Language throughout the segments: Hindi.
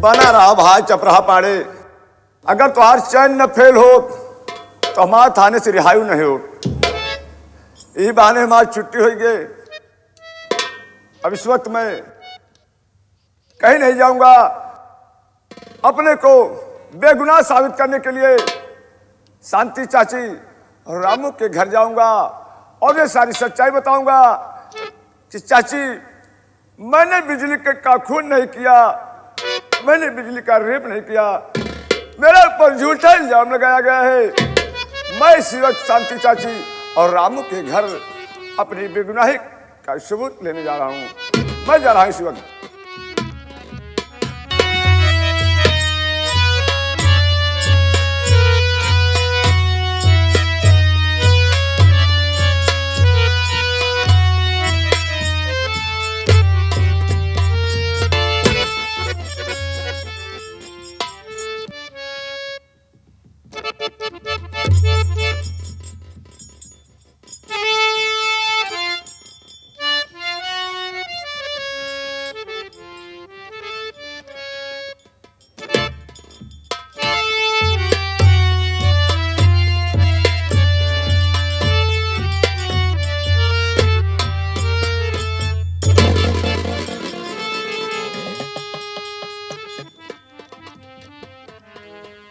बना रहा भाई चपराहा पाड़े। अगर तुम्हार चैन न फेल हो तो हमारे थाने से रिहाई नहीं हो। यही बहाने हमारी छुट्टी हो गई। अब इस वक्त मैं कहीं नहीं जाऊंगा। अपने को बेगुनाह साबित करने के लिए शांति चाची और रामू के घर जाऊंगा और ये सारी सच्चाई बताऊंगा कि चाची मैंने बिजली का खून नहीं किया, मैंने बिजली का रेप नहीं किया, मेरे ऊपर झूठा इल्जाम लगाया गया है। मैं इसी वक्त शांति चाची और रामू के घर अपनी बेगुनाही का सबूत लेने जा रहा हूँ। मैं जा रहा हूँ इसी वक्त।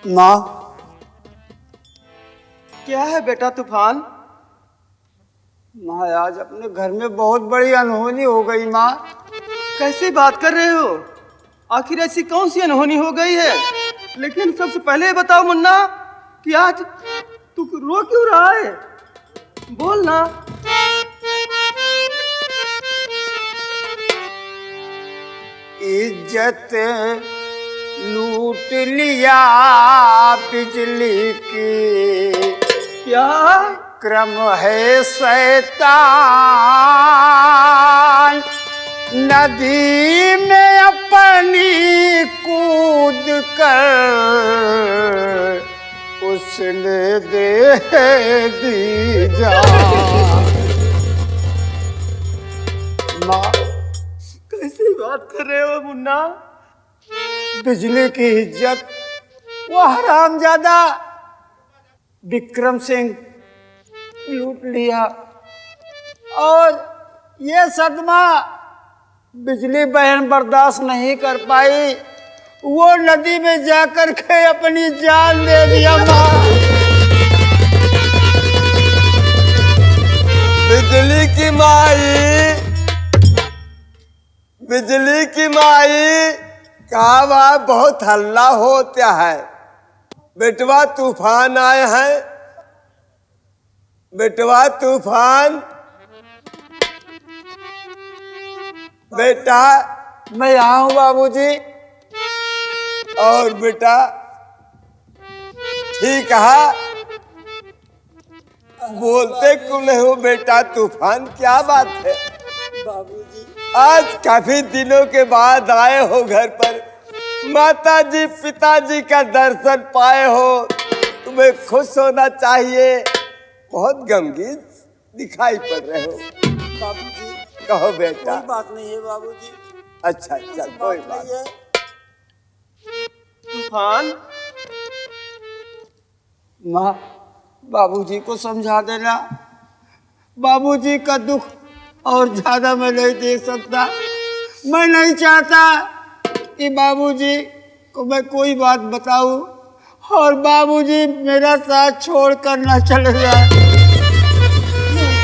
माँ, क्या है बेटा तूफान? माँ आज अपने घर में बहुत बड़ी अनहोनी हो गई। माँ कैसी बात कर रहे हो? आखिर ऐसी कौन सी अनहोनी हो गई है? लेकिन सबसे पहले बताओ मुन्ना कि आज तू रो क्यों रहा है? बोल ना। इज्जत लूट लिया बिजली की, क्या क्रम है शैतान। नदी में अपनी कूद कर उसने दे दी जान। माँ कैसी बात कर रहे हो मुन्ना? बिजली की इज्जत वो हरामजादा विक्रम सिंह लूट लिया और ये सदमा बिजली बहन बर्दाश्त नहीं कर पाई। वो नदी में जाकर के अपनी जान दे दिया। माँ बिजली की माई, बिजली की माई, कहा वहाँ बहुत हल्ला होता है। बेटवा तूफान आए हैं, बेटवा तूफान। बेटा मैं यहाँ हूँ बाबूजी। और बेटा ठीक है, बोलते क्यों नहीं हो बेटा तूफान? क्या बात है बाबूजी आज काफी दिनों के बाद आए हो घर पर, माता जी पिताजी का दर्शन पाए हो, तुम्हें खुश होना चाहिए। बहुत गमगीन दिखाई पड़ रहे हो। बाबूजी कहो बेटा। कोई बात नहीं है बाबूजी। अच्छा चल कोई बात नहीं है। तूफान, माँ बाबूजी को समझा देना। बाबूजी का दुख और ज्यादा मैं नहीं देख सकता। मैं नहीं चाहता कि बाबूजी को मैं कोई बात बताऊं और बाबूजी मेरा साथ छोड़कर ना चले जाए।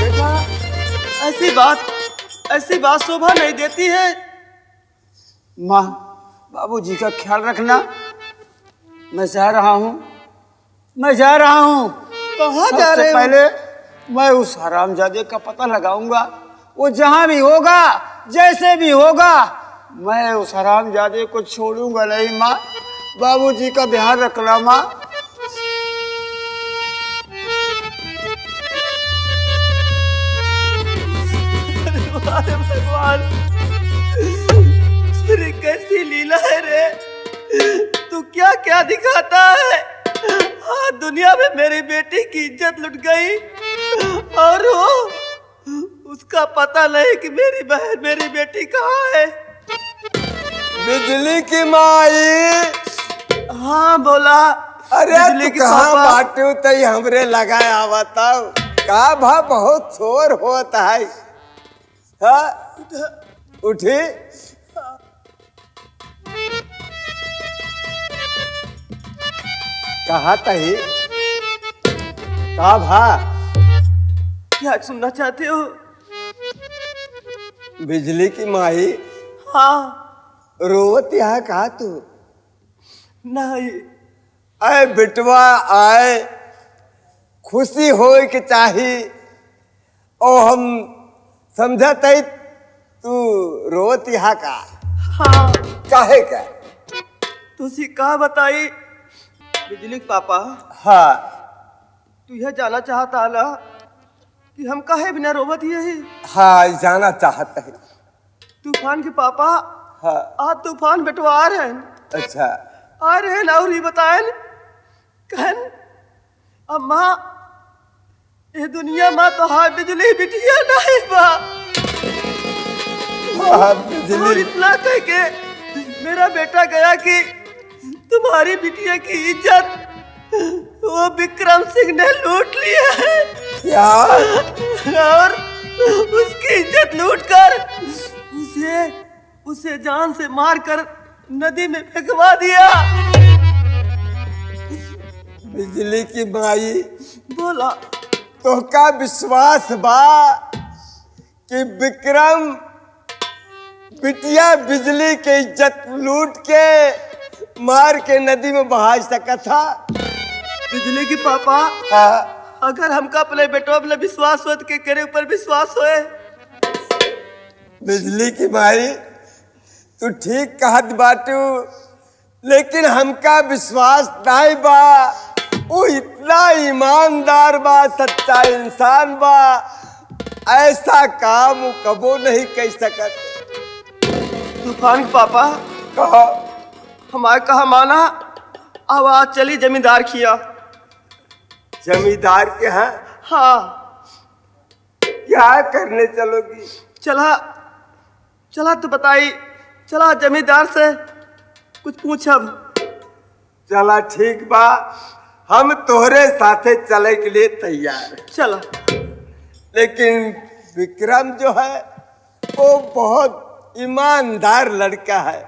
बेटा ऐसी बात शोभा नहीं देती है। माँ बाबूजी का ख्याल रखना। मैं जा रहा हूँ। कहाँ जा रहे हो? पहले मैं उस हरामजादे का पता लगाऊंगा। वो जहां भी होगा, जैसे भी होगा, मैं उस हरामजादे को छोड़ूंगा नहीं। माँ बाबूजी का ध्यान रखना। माँ अरे भगवान, तेरी कैसी लीला है रे? तू क्या क्या दिखाता है? हाँ, दुनिया में मेरी बेटी की इज्जत लुट गई और उसका पता नहीं कि मेरी बहन मेरी बेटी कहाँ है। बिजली की माई। हाँ बोला। अरे बिजली तू की कहाँ पापा। बाटू तई हमरे लगाया बताओ। का भा बहुत शोर होता है। हाँ उठी। कहा तही का भा क्या सुनना चाहते हो? बिजली की माई हाँ। रोवत यहाँ कहा तू? नहीं। आए बिटवा आए, खुशी हो के चाही और हम समझत है तू रोत यहाँ का। हाँ। काहे का? तुसी कहा बताई बिजली के पापा। हाँ तू यह जाना चाहता ना कि हम काहे बिना रोवत यही? हाँ जाना चाहता है। तूफान के पापा हाँ आज तूफान बेटवा आ रहे हैं। अच्छा आ रहे हैं और ही बताएं कहन अम्मा ये दुनिया में तो हाँ बिजली बिटिया नहीं बा। हाँ और बिजली। इतना कह के मेरा बेटा गया कि तुम्हारी बिटिया की इज्जत वो विक्रम सिंह ने लूट लिया है। क्या? और उसकी इज्जत लूटकर उसे जान से मारकर नदी में फेंकवा दिया। बिजली की माई बोला तो का विश्वास बा कि विक्रम बिटिया बिजली के इज्जत लूट के मार के नदी में बहा सका था? बिजली की पापा हाँ अगर हमका अपने बेटो अपने विश्वास हो तो के करे ऊपर विश्वास होए। बिजली की माई तू ठीक कहत बाटू, लेकिन हमका विश्वास नहीं बा। वो इतना ईमानदार बा, सच्चा इंसान बा, ऐसा काम वो कबो नहीं कह सकत। तूफान के पापा कहो हमारे कहा माना आवाज चली जमींदार किया। जमींदार के हैं हाँ क्या करने चलोगी? चला तो बताई। चला जमींदार से कुछ पूछब। चला ठीक बा, हम तोहरे साथे चले के लिए तैयार। चला। लेकिन विक्रम जो है वो बहुत ईमानदार लड़का है।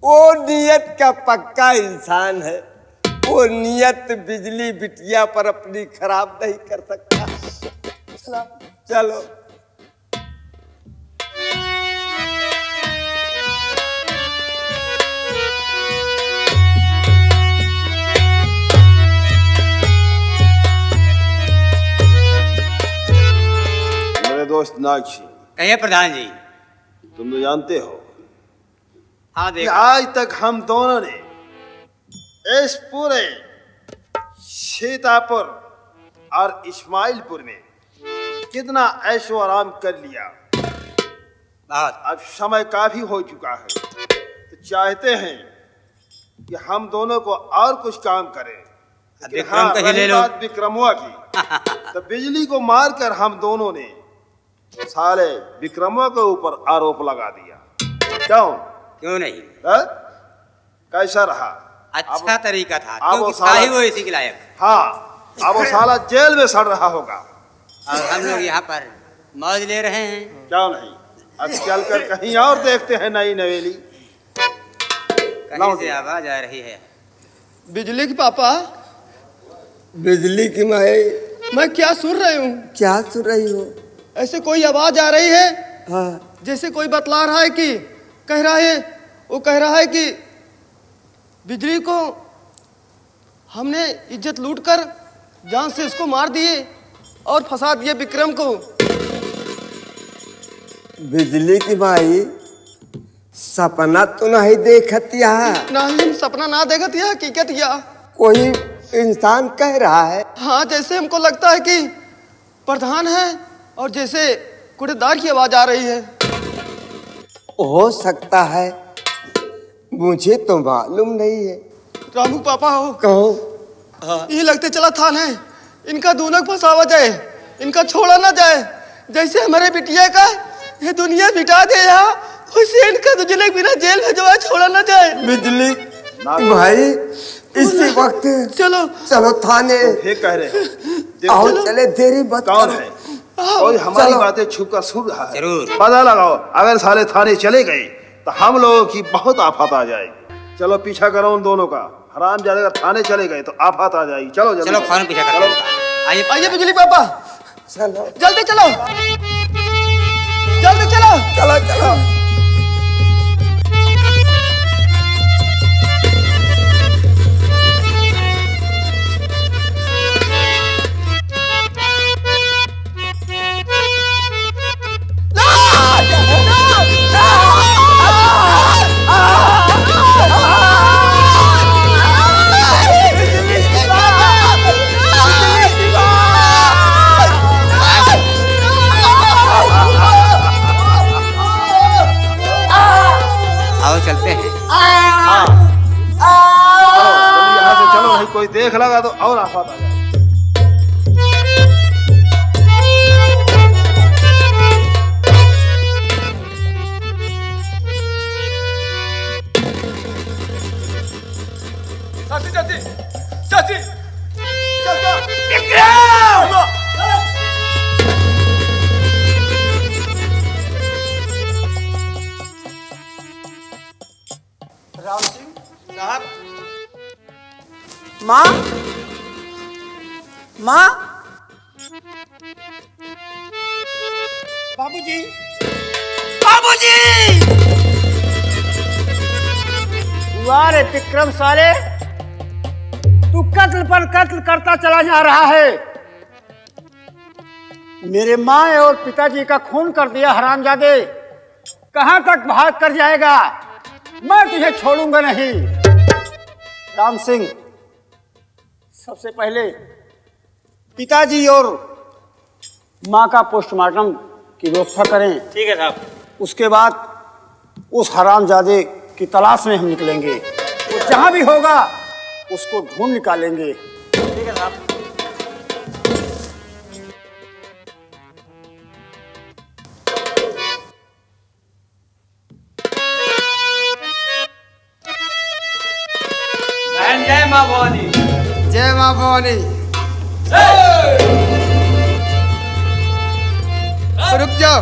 वो नियत का पक्का इंसान है। वो नियत बिजली बिटिया पर अपनी खराब नहीं कर सकता। चलो मेरे दोस्त नागशी, कहिए प्रधान जी। तुम तो जानते हो हाँ कि देखो। आज तक हम दोनों ने इस पूरे सीतापुर और इस्माइलपुर में कितना ऐशो आराम कर लिया। बहुत। अब समय काफी हो चुका है, तो चाहते हैं कि हम दोनों को और कुछ काम करें। लेकिन विक्रम को ही रही ले लो। बात विक्रमुआ की, तो बिजली को मारकर हम दोनों ने साले विक्रमुआ के ऊपर आरोप लगा दिया। क्यों नहीं? है? कैसा रहा? अच्छा तरीका था अब वो क्योंकि था ही साला- वो इसी के लायक। हाँ अब वो साला जेल में सड़ रहा होगा। और हम लोग यहाँ पर मौज ले रहे हैं। क्यों नहीं? अब चल कर कहीं और देखते हैं नई नवेली। कहीं से आवाज आ रही है। बिजली के पापा बिजली की माई मैं क्या सुन रही हूँ? क्या सुन रही हो? ऐसे कोई आवाज आ रही है हाँ जैसे कोई बतला रहा है कि कह रहा है कि बिजली को हमने इज्जत लूटकर जान से इसको मार दिए और फंसा दिए विक्रम को। बिजली की माई सपना तो नहीं देखतिया? ना ही हम सपना ना देखत या हकीकत या। कोई इंसान कह रहा है। हाँ जैसे हमको लगता है कि प्रधान है और जैसे कूड़ेदार की आवाज आ रही है। हो सकता है, मुझे तो मालूम नहीं है। रामू पापा हो कहो। ये लगते चला थाने इनका दोनों फंसावा जाए, इनका छोड़ा ना जाए। जैसे हमारे बिटिया का ये दुनिया मिटा दे यहाँ हुसैन का तो जिले बिना जेल भेजवा छोड़ा ना जाए। बिजली भाई इसी वक्त चलो चलो थाने। ये कह रहे हैं आओ चले, देरी मत कौन करो। है और हमारी चलो। बातें छुप कर सुन रहा है। जरूर। पता लगाओ, अगर साले थाने चले गए तो हम लोगों की बहुत आफत आ जाएगी। चलो पीछा करो उन दोनों का। हराम जाने का थाने चले गए तो आफत आ जाएगी। चलो जल्दी। चलो फौरन पीछा करते हैं। आइए आइए बिजली पापा, चलो जल्दी चलो, जल्दी चलो। चलो चलो। आओ चलते हैं। चलो जल्दी यहाँ से चलो, नहीं कोई देख लगा तो और आफत आ जाएगी। चाची चाची चाची चाचा राम सिंह साहब। माँ, माँ, बाबूजी, बाबूजी। हुआ रे विक्रम साले, तू कत्ल पर कत्ल करता चला जा रहा है। मेरे माँ और पिताजी का खून कर दिया हरामजादे। कहाँ तक भाग कर जाएगा? मैं तुझे छोड़ूंगा नहीं। राम सिंह, सबसे पहले पिताजी और माँ का पोस्टमार्टम की व्यवस्था करें। ठीक है साहब। उसके बाद उस हरामजादे की तलाश में हम निकलेंगे। वो जहां भी होगा उसको ढूंढ निकालेंगे। ठीक है साहब। जय माँ भवानी। जय माँ भवानी। रुक जाओ,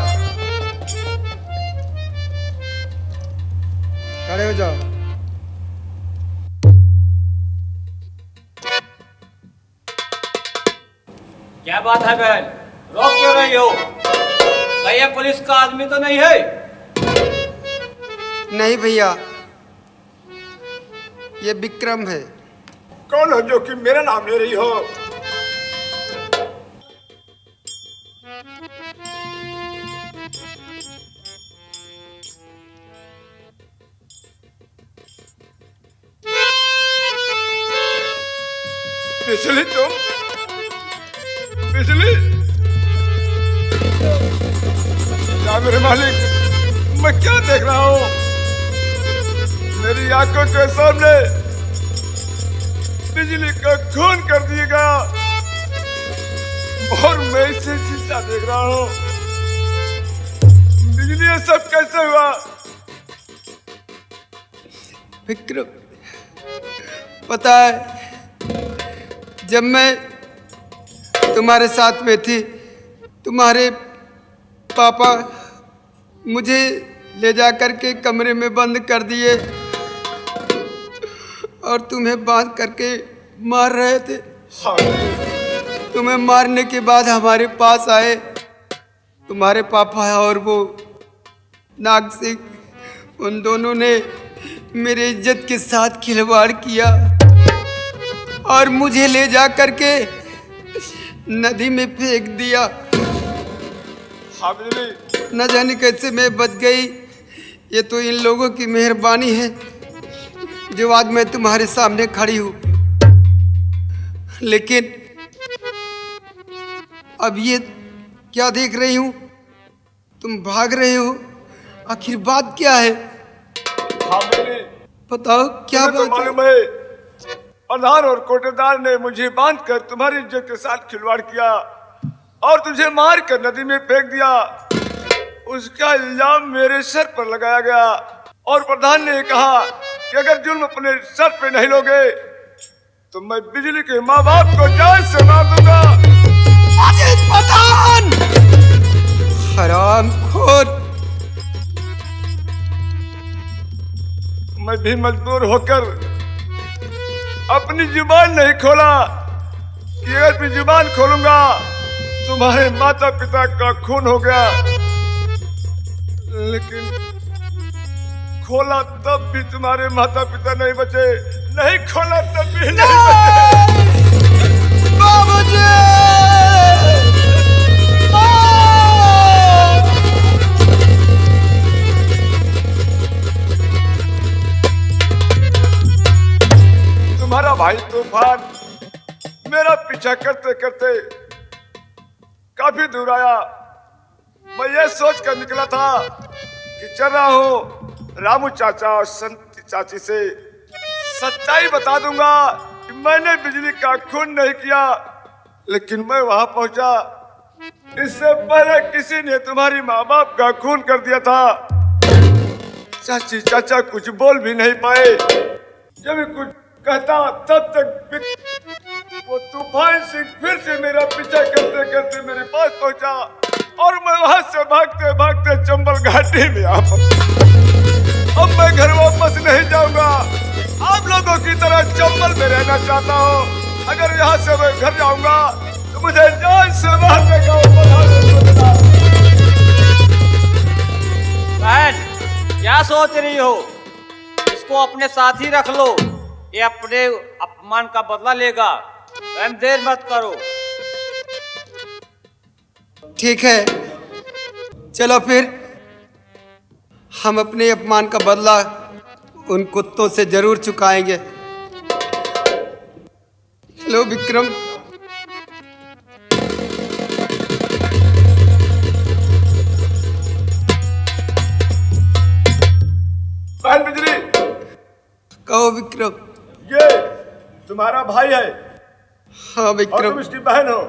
खड़े हो जाओ। क्या बात है बहन, रोक क्यों रही हो? कहीं ये पुलिस का आदमी तो नहीं है? नहीं भैया, ये विक्रम है। कौन हो जो कि मेरा नाम ले रही हो? बिजली तुम? बिजली? क्या मेरे मालिक, मैं क्या देख रहा हूँ? मेरी आंखों के सामने बिजली का खून कर दिएगा और मैं इसे शीशा देख रहा हूँ। बिजली ये सब कैसे हुआ? विक्रम, पता है जब मैं तुम्हारे साथ में थी, तुम्हारे पापा मुझे ले जा करके कमरे में बंद कर दिए और तुम्हें बांध करके मार रहे थे। तुम्हें मारने के बाद हमारे पास आए तुम्हारे पापा और वो नाग सिंह, उन दोनों ने मेरे इज्जत के साथ खिलवाड़ किया और मुझे ले जा करके नदी में फेंक दिया। हाँ बिजली, न जाने कैसे मैं बच गई। ये तो इन लोगों की मेहरबानी है जो आज मैं तुम्हारे सामने खड़ी हूँ। लेकिन अब ये क्या देख रही हूँ, तुम भाग रहे हो, आखिर बात क्या है? हाँ बिजली, बताओ क्या तुम्हें तो बात है? मालूम है प्रधान और कोटेदार ने मुझे बांधकर तुम्हारी इज्जत के साथ खिलवाड़ किया और तुझे मार कर नदी में फेंक दिया। उसका इल्जाम मेरे सर पर लगाया गया और प्रधान ने कहा कि अगर जुल्म अपने सर पे नहीं लोगे तो मैं बिजली के माँ बाप को जान से मार दूंगा। अजीत प्रधान, हरामखोर। मैं भी मजबूर होकर अपनी जुबान नहीं खोला कि अगर अपनी जुबान खोलूंगा तुम्हारे माता पिता का खून हो गया, लेकिन खोला तब भी तुम्हारे माता पिता नहीं बचे, नहीं खोला तब भी नहीं बचे। बाबूजी! तुम्हारा भाई तूफान मेरा पीछा करते करते काफी दूर आया। मैं ये सोच कर निकला था कि चल रहा हूँ रामू चाचा और संती चाची से सच्चाई बता दूंगा कि मैंने बिजली का खून नहीं किया, लेकिन मैं वहां पहुंचा इससे पहले किसी ने तुम्हारी माँ बाप का खून कर दिया था। चाची चाचा कुछ बोल भी नहीं पाए। जब भी कुछ कहता तब तक वो तूफान सिंह फिर से मेरा पीछा करते करते मेरे पास पहुंचा और मैं वहां से भागते भागते चंबल घाटी में आ पहुंचा। अब मैं घर वापस नहीं जाऊंगा, आप लोगों की तरह चंबल में रहना चाहता हूँ। अगर यहाँ से मैं घर जाऊंगा तो मुझे जान से मारने का बहन, क्या सोच रही हो? इसको अपने साथ ही रख लो, ये अपने अपमान का बदला लेगा। बहन देर मत करो। ठीक है, चलो फिर हम अपने अपमान का बदला उन कुत्तों से जरूर चुकाएंगे। हेलो विक्रम। बहन बिजली, कहो विक्रम। ये तुम्हारा भाई है हाँ और विक्रम। तुम इसकी बहन हो।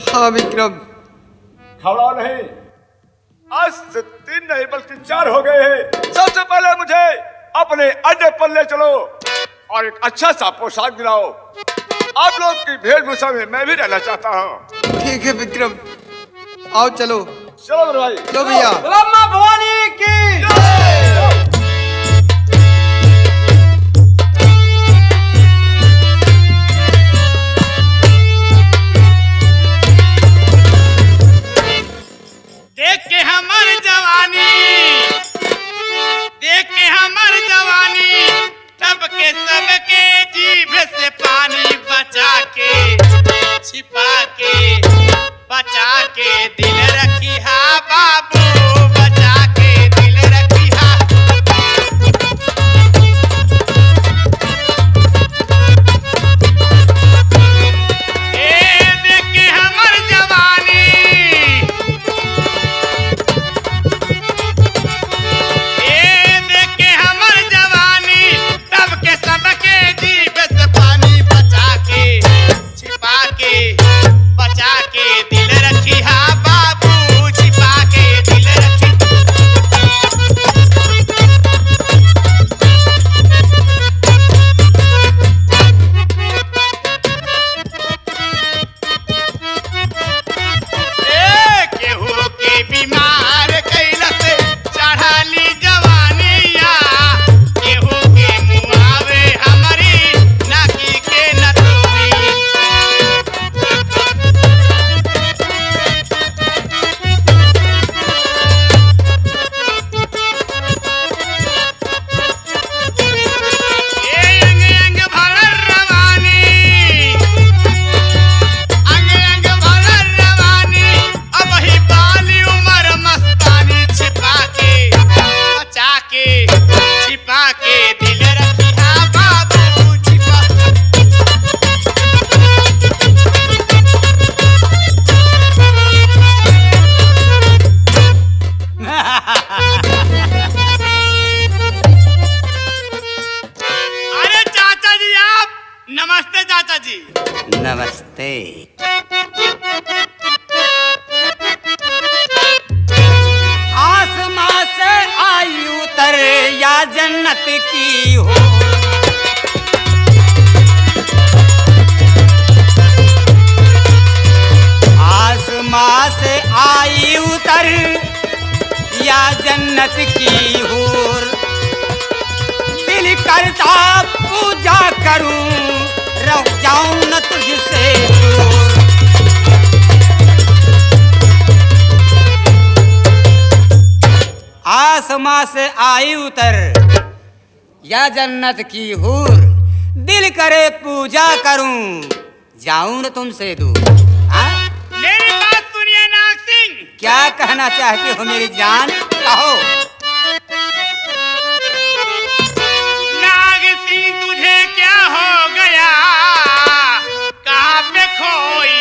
हाँ विक्रम। खड़ा नहीं, आज से 3 नहीं बल्कि 4 हो गए हैं। सबसे पहले मुझे अपने अड्डे पर ले चलो और एक अच्छा सा पोशाक दिलाओ। आप लोग की वेशभूषा में मैं भी रहना चाहता हूँ। ठीक है विक्रम, आओ चलो। चलो मेरे भाई। लो भैया। ब्रह्मा भवानी की देख के हमर जवानी तब के सबके जीभ से पानी बचा के दिल रखी हा बाबू, बचा के दिल रखी जन्नत की हो। आसमां से आई उतर या जन्नत की हूर, दिल करता पूजा करूं रह जाऊं न तुझसे दूर। आसमां से आई उतर या जन्नत की हूर, दिल करे पूजा करूं जाऊं न तुमसे दूर। मेरी बात सुनिए नाग सिंह। क्या कहना चाहती हो मेरी जान, कहो। नाग सिंह तुझे क्या हो गया, कहाँ पे खोई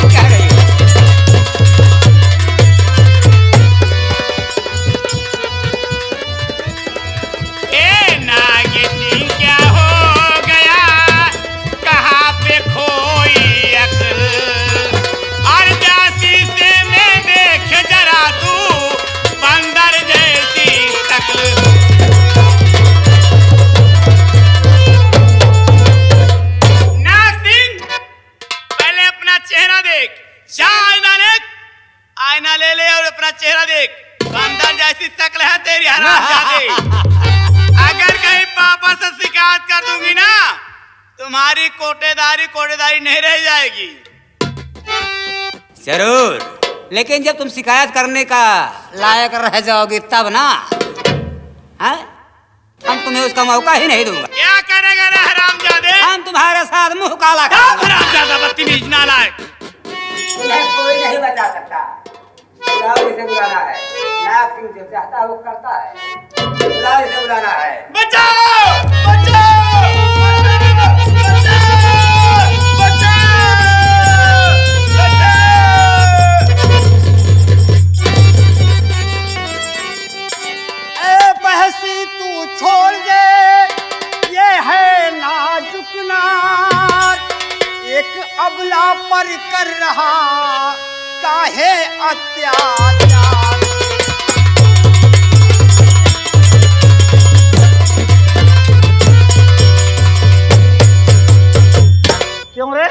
कह रही हो। ए नाग सिंह क्या हो गया, कहाँ पे खोई अक्ल, और जासी से मैं देख जरा तू बंदर जैसी शक्ल। नाग सिंह पहले अपना चेहरा देख, जा आईना ले ले और अपना चेहरा देख। बंदर जैसी शक्ल है तेरी हरामजादे। अगर कहीं पापा से शिकायत कर दूंगी ना, तुम्हारी कोटेदारी नहीं रह जाएगी। जरूर, लेकिन जब तुम शिकायत करने का लायक रह जाओगी तब ना, हैं? हम तुम्हें उसका मौका ही नहीं दूंगा। क्या करेगा रे हरामजादे? हम तुम्हारे साथ मुंह काला क्या हरामजादा बदतमीज नालायक। कोई नहीं बचा सकता। बुलाओ इसे, बुलाना है। नाग सिंह जो चाहता है वो करता है। बुलाओ इसे, बुलाना है। बचाओ बचाओ ए बहसी तू छोड़ दे, ये है नाजुक नाज, एक अबला पर कर रहा काहे अत्याचार। क्यों रे,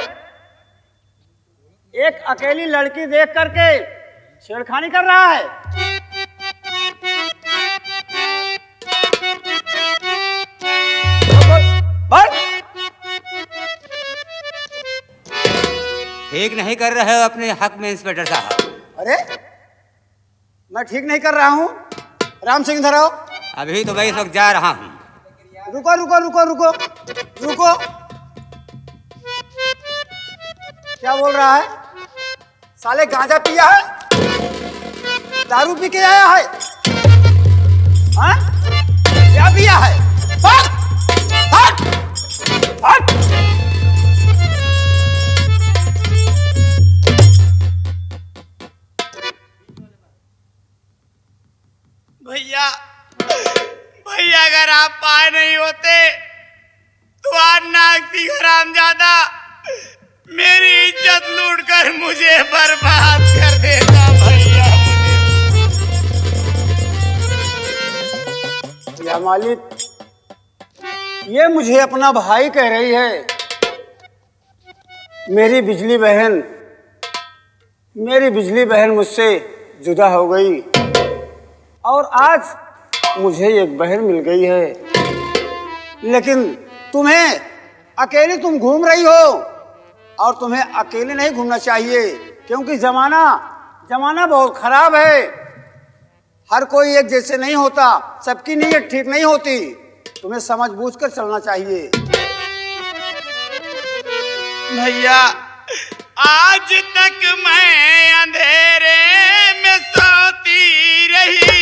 एक अकेली लड़की देख करके छेड़खानी कर रहा है? बोल। ठीक नहीं कर रहे हो अपने हक में इंस्पेक्टर साहब। अरे मैं ठीक नहीं कर रहा हूँ। राम सिंह इधर आओ। अभी तो मैं इस वक्त जा रहा हूँ। रुको रुको रुको रुको रुको। क्या बोल रहा है? साले गांजा पिया है, दारू पी के आया है, हाँ? क्या पिया है? भाग! भाग! भाग! भैया भैया, अगर आप पाए नहीं होते तो आज नाग सिंह हरामजादा मेरी इज्जत लूटकर मुझे बर्बाद कर देता। भैया या मालिक, ये मुझे अपना भाई कह रही है। मेरी बिजली बहन मुझसे जुदा हो गई और आज मुझे एक बहन मिल गई है। लेकिन तुम्हें अकेले तुम घूम रही हो और तुम्हें अकेले नहीं घूमना चाहिए, क्योंकि जमाना बहुत खराब है। हर कोई एक जैसे नहीं होता, सबकी नीयत ठीक नहीं होती। तुम्हें समझ बूझ कर चलना चाहिए। भैया, आज तक मैं अंधेरे में सोती रही,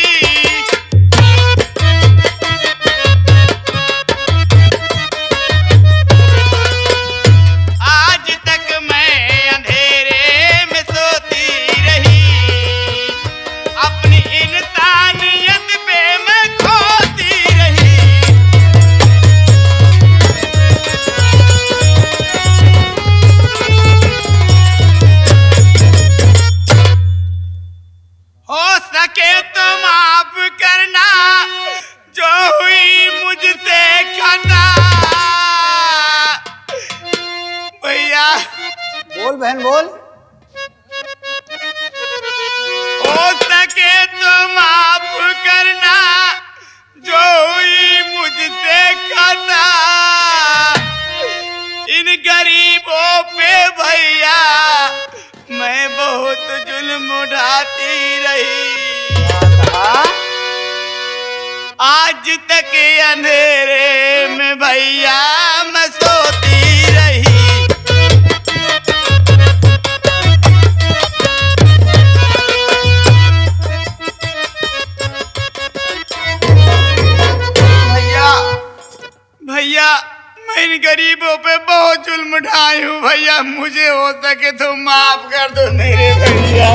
आज तक मैं अंधेरे में सोती रही, अपनी इंसानियत पे मैं खोती रही। हो सके तो बोल बहन बोल। हो सके तो माफ करना जो हुई मुझसे खता, इन गरीबों पे भैया मैं बहुत जुल्म उठाती रही। आज तक अंधेरे में भैया मैं सोती रही। भैया मैं इन गरीबों पे बहुत जुल्म उठाई हूँ भैया, मुझे हो सके तो माफ कर दो मेरे भैया।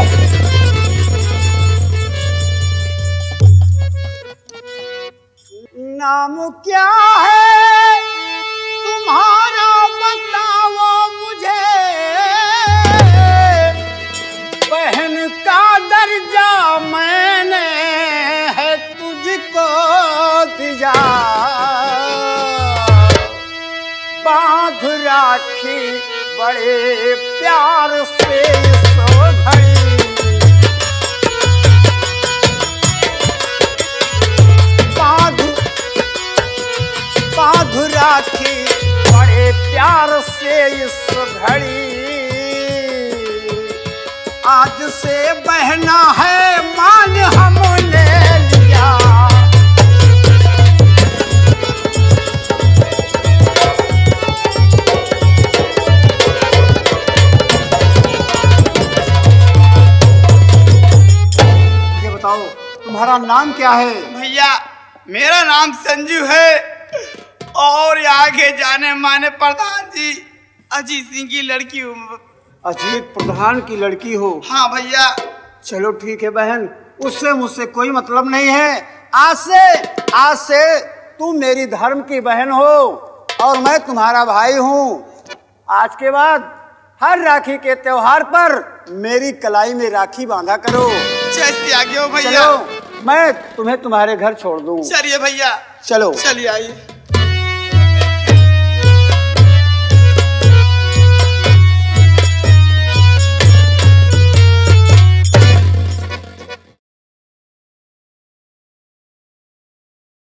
नाम क्या है तुम्हारा बताओ मुझे, बहन का दर्जा मैंने है तुझको दिया, बांध राखी बड़े प्यार से सो घड़ी, बांध राखी बड़े प्यार से इस घड़ी, आज से बहना है मान हमने लिया। ये बताओ तुम्हारा नाम क्या है? भैया मेरा नाम संजू है और आगे जाने माने प्रधान जी अजीत सिंह की लड़की हूँ। अजीत प्रधान की लड़की हो? हाँ भैया। चलो ठीक है बहन, उससे मुझसे कोई मतलब नहीं है। आज से तुम मेरी धर्म की बहन हो और मैं तुम्हारा भाई हूँ। आज के बाद हर राखी के त्योहार पर मेरी कलाई में राखी बांधा करो। जैसे आगे हो भैया। चलो मैं तुम्हें तुम्हारे घर छोड़ दूँ। चलिए भैया। चलो चलिए आइए।